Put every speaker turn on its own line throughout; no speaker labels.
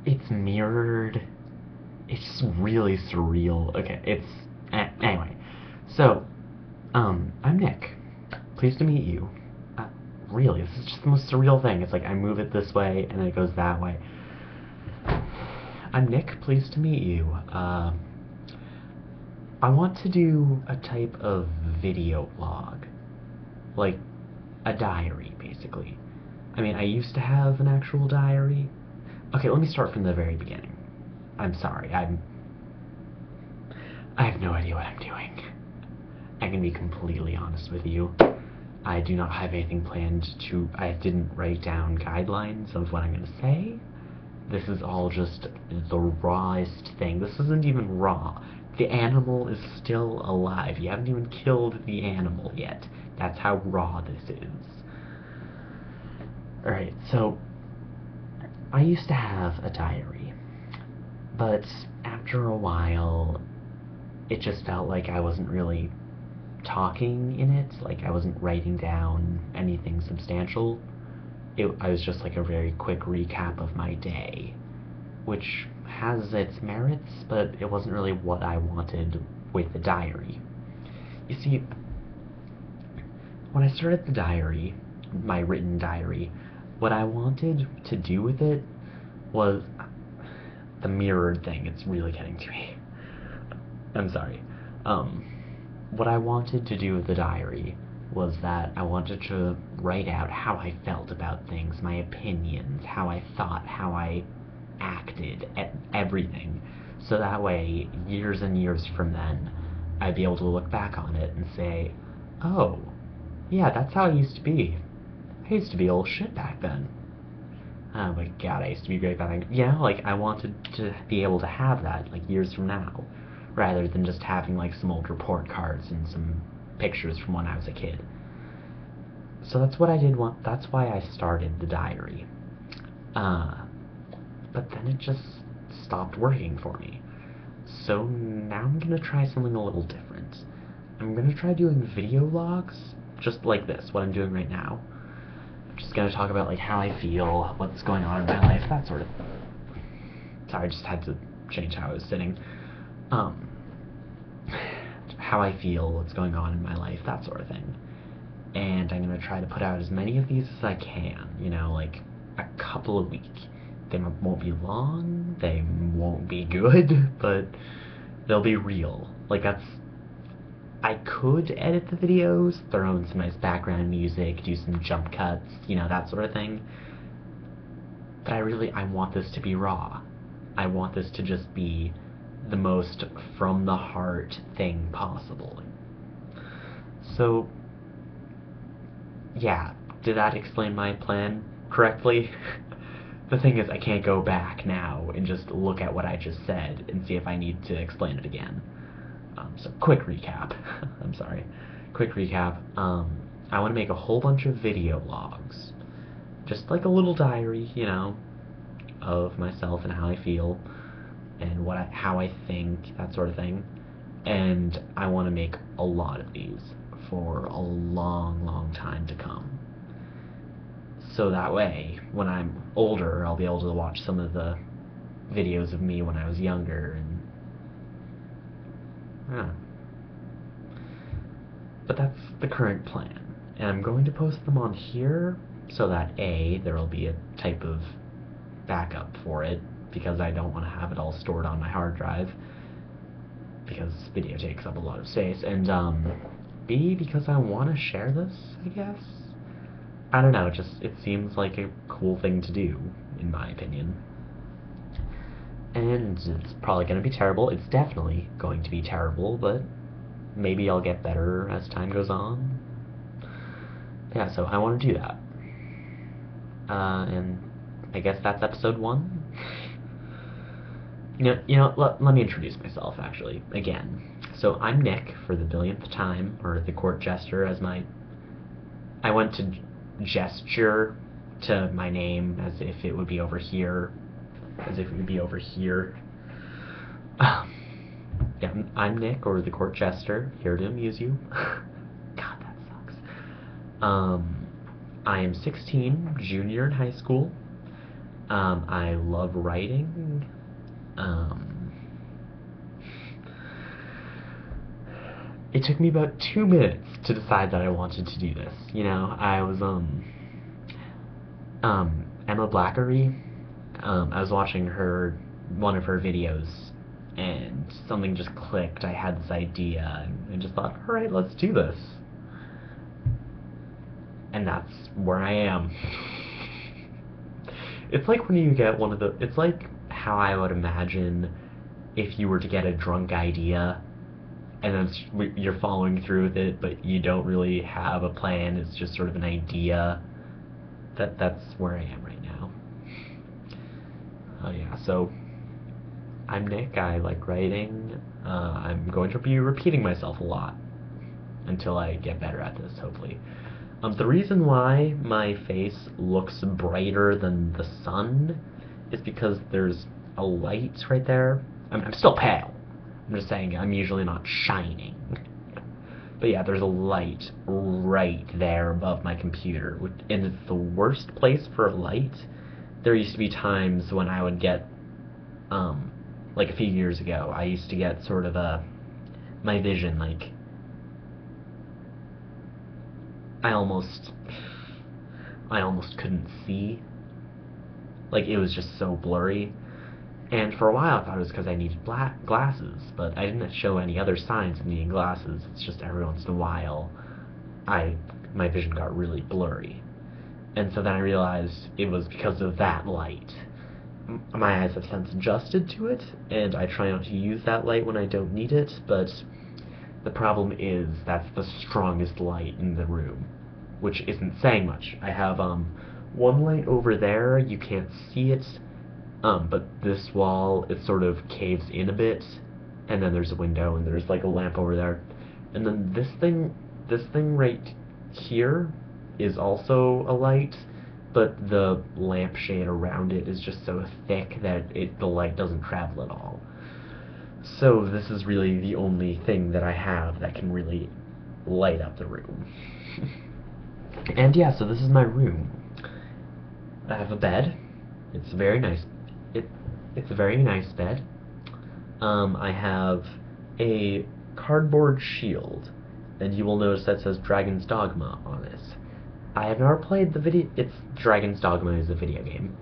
it's mirrored. It's just really surreal. Okay, anyway. So, I'm Nick. Pleased to meet you. Really, this is just the most surreal thing. It's like I move it this way and then it goes that way. I'm Nick. Pleased to meet you. I want to do a type of video blog, like a diary, basically. I mean, I used to have an actual diary. Okay, let me start from the very beginning. I'm sorry. I have no idea what I'm doing. I can be completely honest with you. I do not have anything planned to. I didn't write down guidelines of what I'm going to say. This is all just the rawest thing. This isn't even raw. The animal is still alive. You haven't even killed the animal yet. That's how raw this is. Alright, so I used to have a diary, but after a while, it just felt like I wasn't really talking in it, like I wasn't writing down anything substantial. I was just like a very quick recap of my day, which has its merits, but it wasn't really what I wanted with the diary. You see, when I started the diary, my written diary, what I wanted to do with it was the mirrored thing. It's really getting to me. I'm sorry. What I wanted to do with the diary was that I wanted to write out how I felt about things, my opinions, how I thought, how I acted, everything. So that way, years and years from then, I'd be able to look back on it and say, oh, yeah, that's how I used to be. I used to be old shit back then. Oh my god, I used to be great back then. Yeah, like, I wanted to be able to have that, like, years from now, rather than just having, like, some old report cards and some pictures from when I was a kid. So that's what I did want. That's why I started the diary. But then it just stopped working for me. So now I'm gonna try something a little different. I'm gonna try doing video logs, just like this, what I'm doing right now. I'm just gonna talk about like how I feel, what's going on in my life, that sort of. Sorry, I just had to change how I was sitting. Um, how I feel, what's going on in my life, that sort of thing. And I'm gonna try to put out as many of these as I can, you know, like a couple a week. They won't be long, they won't be good, but they'll be real. Like, I could edit the videos, throw in some nice background music, do some jump cuts, you know, that sort of thing. But I want this to be raw. I want this to just be the most from the heart thing possible. So, yeah, did that explain my plan correctly? The thing is, I can't go back now and just look at what I just said and see if I need to explain it again. So, quick recap. I'm sorry. Quick recap. I want to make a whole bunch of video logs. Just like a little diary, you know, of myself and how I feel and how I think, that sort of thing. And I want to make a lot of these for a long, long time to come. So that way, when I'm older, I'll be able to watch some of the videos of me when I was younger and yeah. But that's the current plan. And I'm going to post them on here so that A, there will be a type of backup for it because I don't want to have it all stored on my hard drive because video takes up a lot of space, and B, because I want to share this, I guess. I don't know, it seems like a cool thing to do, in my opinion. And it's probably going to be terrible. It's definitely going to be terrible, but maybe I'll get better as time goes on. Yeah, so I want to do that. And I guess that's episode 1. Let me introduce myself, actually, again. So I'm Nick, for the billionth time, or the court jester, I went to gesture to my name as if it would be over here. Yeah, I'm Nick, or the court jester, here to amuse you. God, that sucks. I am 16, junior in high school. I love writing. It took me about 2 minutes to decide that I wanted to do this. You know, I was, Emma Blackery. I was watching one of her videos, and something just clicked. I had this idea, and I just thought, alright, let's do this. And that's where I am. It's like when you get it's like how I would imagine if you were to get a drunk idea, and then you're following through with it, but you don't really have a plan, it's just sort of an idea. That's where I am right now. Oh yeah, so I'm Nick, I like writing. I'm going to be repeating myself a lot until I get better at this, hopefully. The reason why my face looks brighter than the sun is because there's a light right there. I'm still pale. I'm just saying I'm usually not shining. But yeah, there's a light right there above my computer, and it's the worst place for a light. There used to be times when I would get, like a few years ago, I used to get sort of my vision, like, I almost couldn't see. Like, it was just so blurry. And for a while I thought it was because I needed glasses, but I didn't show any other signs of needing glasses. It's just every once in a while my vision got really blurry. And so then I realized it was because of that light. My eyes have since adjusted to it, and I try not to use that light when I don't need it, but the problem is that's the strongest light in the room, which isn't saying much. I have one light over there, you can't see it, but this wall, it sort of caves in a bit, and then there's a window, and there's like a lamp over there. And then this thing right here is also a light, but the lampshade around it is just so thick that the light doesn't travel at all. So this is really the only thing that I have that can really light up the room. And yeah, so this is my room. I have a bed. It's very nice. It's a very nice bed. I have a cardboard shield, and you will notice that says Dragon's Dogma on it. I have never played the video. Dragon's Dogma is a video game.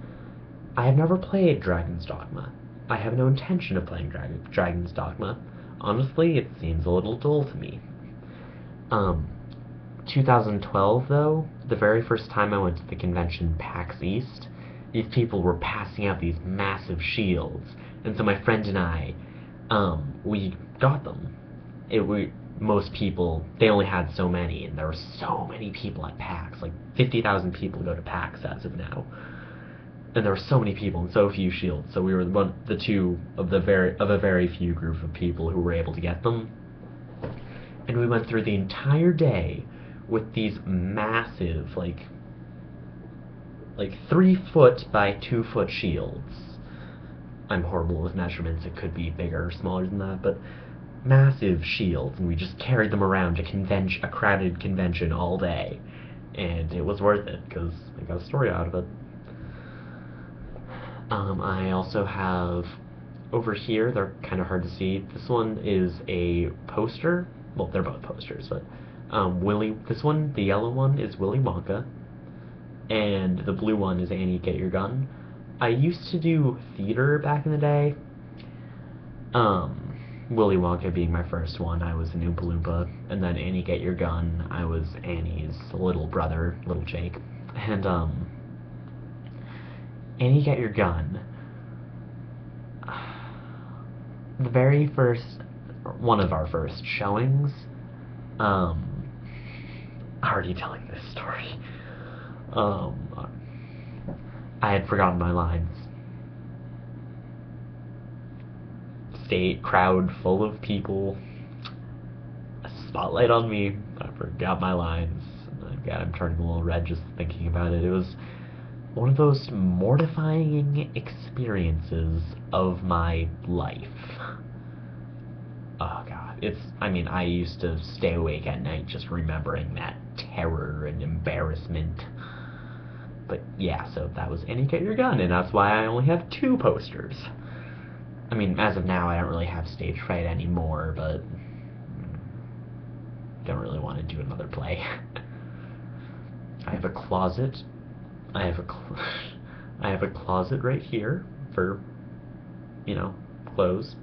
I have never played Dragon's Dogma. I have no intention of playing Dragon's Dogma. Honestly, it seems a little dull to me. 2012, though, the very first time I went to the convention PAX East, these people were passing out these massive shields, and so my friend and I, we got them. Most people, they only had so many, and there were so many people at PAX, like 50,000 people go to PAX as of now. And there were so many people and so few shields, so we were the two of a very few group of people who were able to get them. And we went through the entire day with these massive, like 3-foot by 2-foot shields. I'm horrible with measurements, it could be bigger or smaller than that, but massive shields, and we just carried them around a crowded convention all day. And it was worth it, because I got a story out of it. I also have, over here, they're kind of hard to see, this one is a poster, well, they're both posters, but this one, the yellow one, is Willy Wonka, and the blue one is Annie, Get Your Gun. I used to do theater back in the day, Willy Wonka being my first one, I was an Oompa Loompa, and then Annie, Get Your Gun, I was Annie's little brother, little Jake, and, Annie, Get Your Gun. The very first, one of our first showings, already telling this story, I had forgotten my lines. Crowd full of people, a spotlight on me, I forgot my lines. God, I'm turning a little red just thinking about it. It was one of those mortifying experiences of my life. Oh god, I used to stay awake at night just remembering that terror and embarrassment. But yeah, so that was Indicate Your Gun, and that's why I only have 2 posters. I mean, as of now, I don't really have stage fright anymore, but don't really want to do another play. I have a closet. I have a I have a closet right here for, you know, clothes.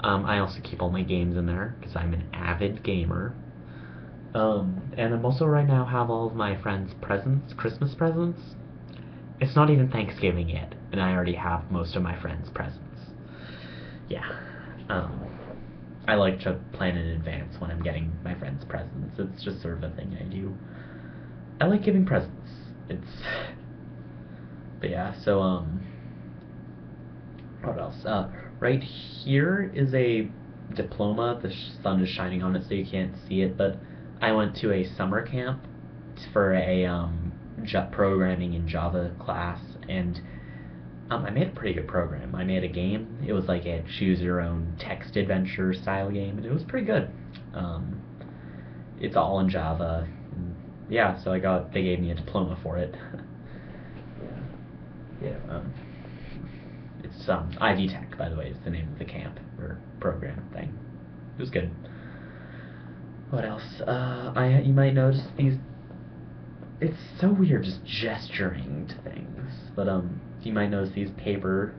I also keep all my games in there because I'm an avid gamer. And I'm also right now have all of my friends' presents, Christmas presents. It's not even Thanksgiving yet, and I already have most of my friends' presents. Yeah. I like to plan in advance when I'm getting my friends presents. It's just sort of a thing I do. I like giving presents. But yeah, so, what else? Right here is a diploma. The sun is shining on it so you can't see it, but I went to a summer camp for a, programming in Java class, and I made a pretty good program. I made a game. It was like a choose-your-own text adventure style game, and it was pretty good. It's all in Java. Yeah, so they gave me a diploma for it. Yeah. It's Ivy Tech, by the way, is the name of the camp or program thing. It was good. What else? You might notice these. It's so weird just gesturing to things, but you might notice these papers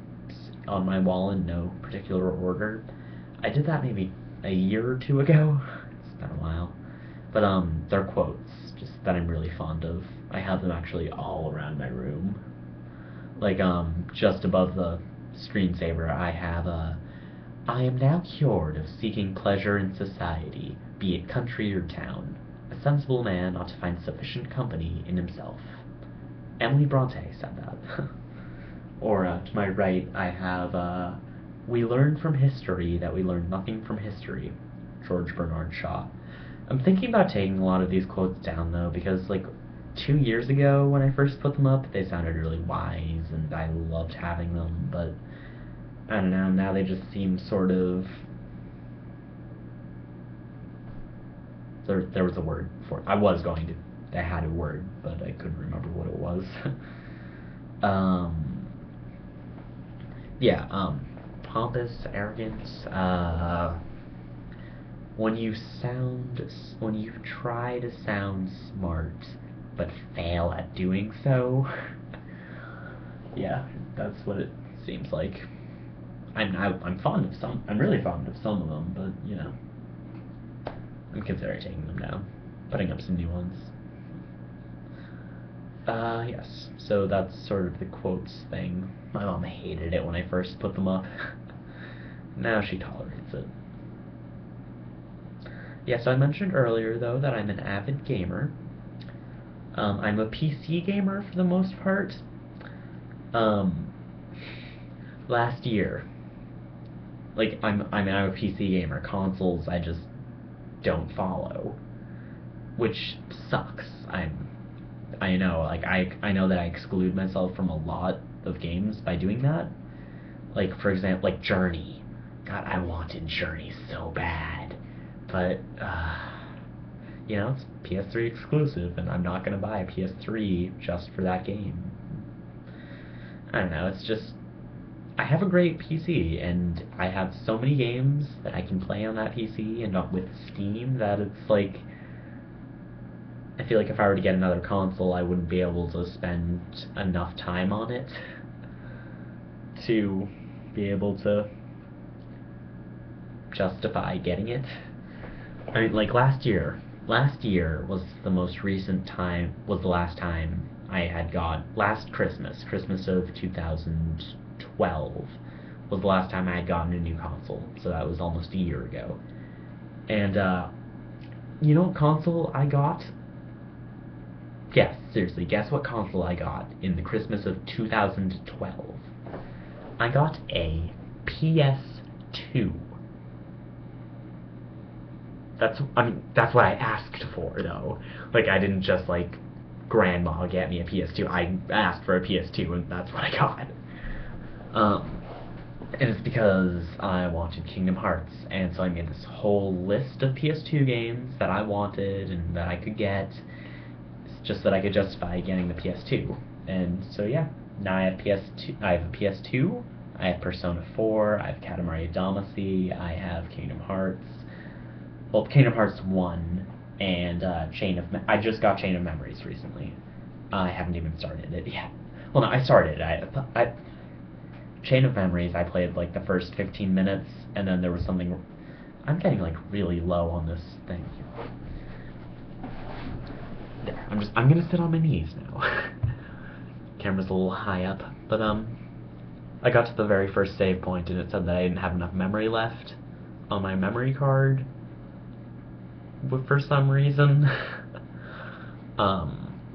on my wall in no particular order. I did that maybe a year or 2 ago. It's been a while, but they're quotes, just that I'm really fond of. I have them actually all around my room. Like just above the screensaver, I have I am now cured of seeking pleasure in society, be it country or town. A sensible man ought to find sufficient company in himself. Emily Bronte said that. Or to my right, I have we learn from history that we learn nothing from history. George Bernard Shaw. I'm thinking about taking a lot of these quotes down though, because like 2 years ago when I first put them up, they sounded really wise and I loved having them, but I don't know, now they just seem sort of... There was a word for it. I had a word, but I couldn't remember what it was. Yeah, pompous, arrogant, when you try to sound smart, but fail at doing so. Yeah, that's what it seems like. I'm really fond of some of them, but, you know, I'm considering taking them down, putting up some new ones. Yes, so that's sort of the quotes thing. My mom hated it when I first put them up. Now she tolerates it. Yes, I mentioned earlier, though, that I'm an avid gamer. I'm a PC gamer for the most part. Last year, like, I'm a PC gamer. Consoles, I just don't follow, which sucks. I know, like, I know that I exclude myself from a lot of games by doing that. Like, for example, like Journey. God, I wanted Journey so bad, but you know, it's PS3 exclusive, and I'm not gonna buy a PS3 just for that game. I don't know, it's just, I have a great PC, and I have so many games that I can play on that PC, and with Steam, that it's like, I feel like if I were to get another console, I wouldn't be able to spend enough time on it to be able to justify getting it. I mean, like last year was the last time I had got, last Christmas of 2012, was the last time I had gotten a new console, so that was almost a year ago. And, you know what console I got? Yes, seriously, guess what console I got in the Christmas of 2012? I got a PS2. That's what I asked for, though. Like, I didn't just, like, grandma get me a PS2. I asked for a PS2, and that's what I got. And it's because I wanted Kingdom Hearts, and so I made this whole list of PS2 games that I wanted and that I could get, just so that I could justify getting the PS2. And so yeah, now I have PS2. I have a PS2. I have Persona 4. I have Katamari Damacy. I have Kingdom Hearts. Well, Kingdom Hearts 1 and I just got Chain of Memories recently. I haven't even started it yet. Well, no, I started. Chain of Memories. I played like the first 15 minutes, and then there was something. I'm getting like really low on this thing. There. I'm gonna sit on my knees now. Camera's a little high up, but I got to the very first save point, and it said that I didn't have enough memory left on my memory card. For some reason.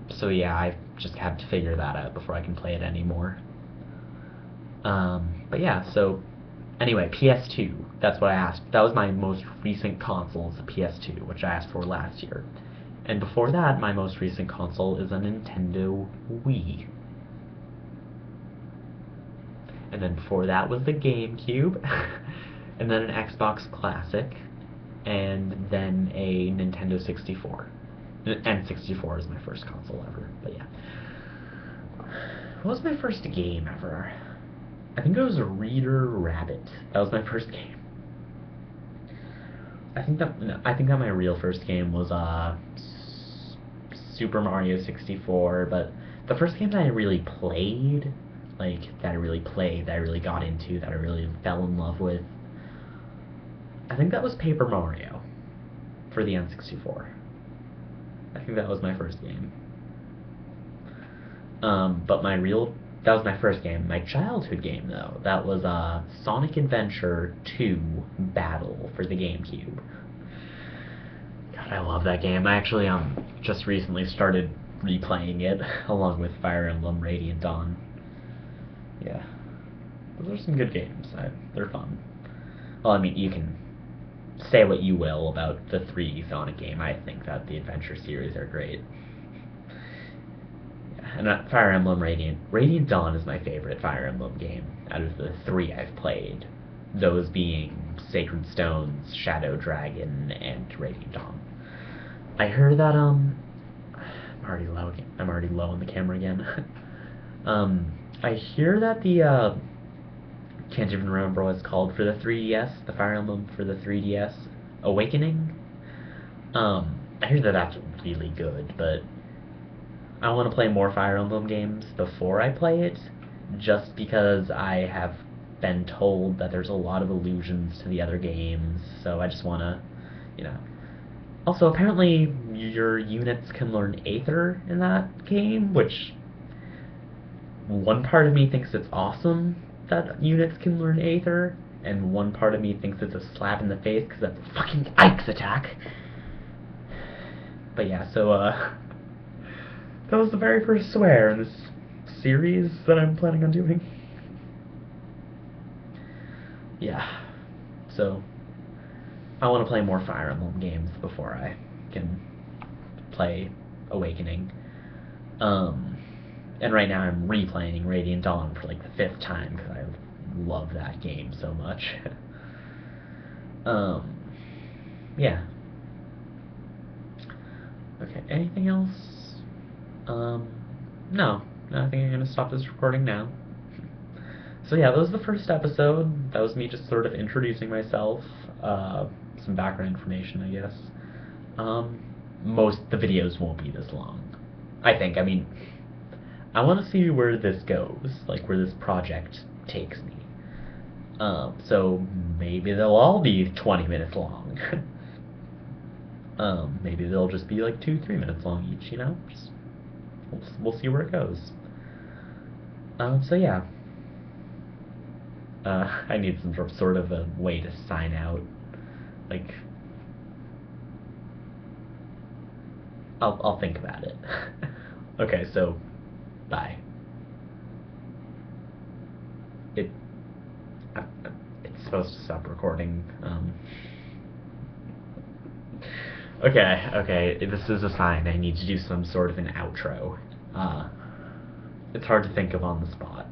So yeah, I just have to figure that out before I can play it anymore. But yeah, so anyway, PS2. That's what I asked. That was my most recent console, is a PS2, which I asked for last year. And before that, my most recent console is a Nintendo Wii. And then before that was the GameCube, and then an Xbox Classic, and then a Nintendo 64. N64 is my first console ever, but yeah. What was my first game ever? I think it was Reader Rabbit. That was my first game. I think that my real first game was Super Mario 64, but the first game that I really played, that I really got into, that I really fell in love with, I think that was Paper Mario for the N64. I think that was my first game. But that was my first game. My childhood game, though, that was Sonic Adventure 2 Battle for the GameCube. God, I love that game. I actually just recently started replaying it along with Fire Emblem Radiant Dawn. Yeah, those are some good games. They're fun. Well, I mean, you can say what you will about the 3D Sonic game. I think that the Adventure series are great. Yeah, and Fire Emblem Radiant Dawn is my favorite Fire Emblem game out of the 3 I've played. Those being Sacred Stones, Shadow Dragon, and Radiant Dawn. I heard that I'm already low on the camera again. I hear that the can't even remember what it's called for the 3DS, the Fire Emblem for the 3DS, Awakening. I hear that that's really good, but I want to play more Fire Emblem games before I play it, just because I have been told that there's a lot of allusions to the other games, so I just want to, Also, apparently your units can learn Aether in that game, which one part of me thinks it's awesome that units can learn Aether, and one part of me thinks it's a slap in the face because that's a fucking Ike's attack. But yeah, so that was the very first swear in this series that I'm planning on doing. Yeah, so I want to play more Fire Emblem games before I can play Awakening. And right now I'm replaying Radiant Dawn for like the 5th time because I love that game so much. Yeah. Okay, anything else? No. I think I'm gonna stop this recording now. So yeah, that was the first episode. That was me just sort of introducing myself, some background information, I guess. The videos won't be this long. I think. I mean, I want to see where this goes, like where this project takes me. So maybe they'll all be 20 minutes long. Maybe they'll just be like 2-3 minutes long each, Just we'll see where it goes. So yeah. I need some sort of a way to sign out. Like, I'll think about it. Okay, so bye. It's supposed to stop recording. Okay, this is a sign. I need to do some sort of an outro. It's hard to think of on the spot.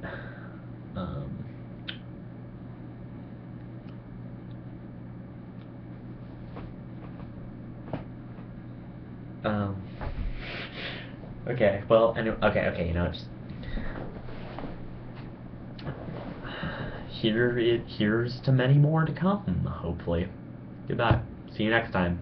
Okay, well, anyway, okay, just here's to many more to come, hopefully. Goodbye. See you next time.